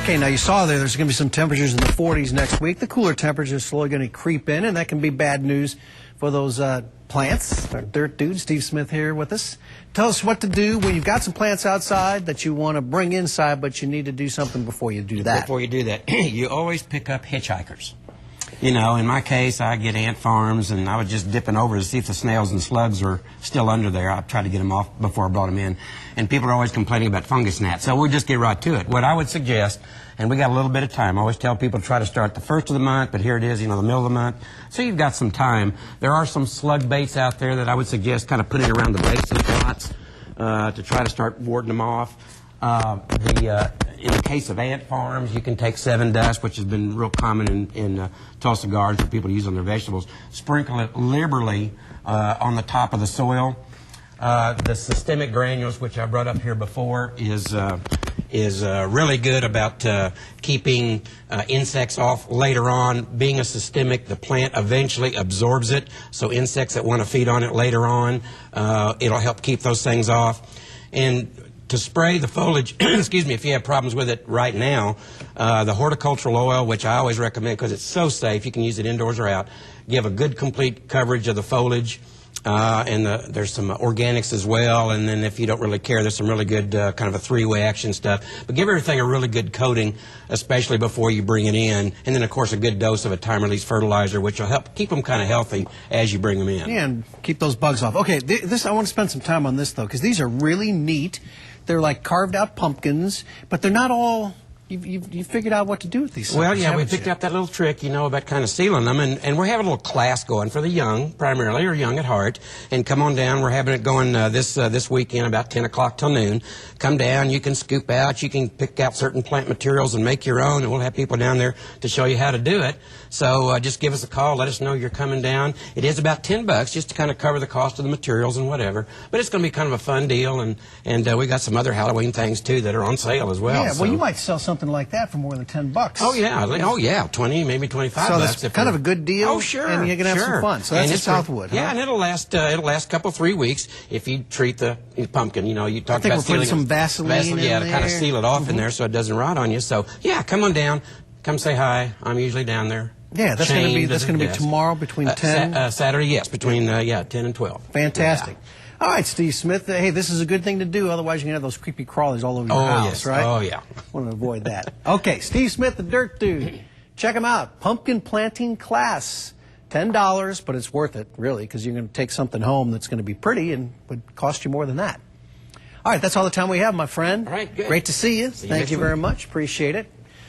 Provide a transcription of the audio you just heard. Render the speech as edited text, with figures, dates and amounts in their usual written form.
Okay, now you saw there's going to be some temperatures in the 40s next week. The cooler temperatures are slowly going to creep in, and that can be bad news for those plants. Our Dirt Dude, Steve Smith, here with us. Tell us what to do when you've got some plants outside that you want to bring inside, but you need to do something before you do that. Before you do that, you always pick up hitchhikers. You know, in my case, I get ant farms, and I was just dipping over to see if the snails and slugs are still under there. I tried to get them off before I brought them in. And people are always complaining about fungus gnats, so we'll just get right to it. What I would suggest, and we got a little bit of time, I always tell people to try to start the first of the month, but here it is, you know, the middle of the month. So you've got some time. There are some slug baits out there that I would suggest kind of putting around the base of the pots to try to start warding them off. In the case of ant farms, you can take 7 Dust, which has been real common in Tulsa gardens for people to use on their vegetables. Sprinkle it liberally on the top of the soil. The systemic granules, which I brought up here before, is really good about keeping insects off later on. Being a systemic, the plant eventually absorbs it, so insects that want to feed on it later on, it'll help keep those things off. And to spray the foliage, excuse me, if you have problems with it right now, the horticultural oil, which I always recommend because it's so safe, you can use it indoors or out, give a good complete coverage of the foliage, and there's some organics as well, and then if you don't really care, there's some really good kind of a three-way action stuff. But give everything a really good coating, especially before you bring it in, and then of course a good dose of a time-release fertilizer, which will help keep them kind of healthy as you bring them in. Yeah, and keep those bugs off. Okay, I want to spend some time on this though, because these are really neat. They're like carved out pumpkins, but they're not all. You figured out what to do with these. Well, yeah, we picked up that little trick, you know, about kind of sealing them, and we're having a little class going for the young, primarily, or young at heart. And come on down. We're having it going this weekend, about 10 o'clock till noon. Come down. You can scoop out. You can pick out certain plant materials and make your own, and we'll have people down there to show you how to do it. So just give us a call. Let us know you're coming down. It is about $10 just to kind of cover the cost of the materials and whatever. But it's going to be kind of a fun deal, and we got some other Halloween things too that are on sale as well. Yeah, well, you might sell something like that for more than $10. Oh yeah, 20, maybe 25 so bucks. that's kind of a good deal. Oh sure, and you're gonna have some fun. So that's in Southwood. Yeah, and it'll last a couple 3 weeks if you treat the pumpkin. You know, you talked about we're putting some Vaseline yeah, in to kind of seal it off in there so it doesn't rot on you. So yeah, come on down, come say hi. I'm usually down there. Yeah, that's going to be tomorrow between 10. Saturday, yes, between 10 and 12. Fantastic. Yeah. All right, Steve Smith. Hey, this is a good thing to do. Otherwise, you're going to have those creepy crawlies all over your house, yes. right? Oh, yeah. Want to avoid that. Okay, Steve Smith, the Dirt Dude. Check him out. Pumpkin planting class. $10, but it's worth it, really, because you're going to take something home that's going to be pretty and would cost you more than that. All right, that's all the time we have, my friend. All right, good. Great to see you. See you Thank next you week. very much. Appreciate it.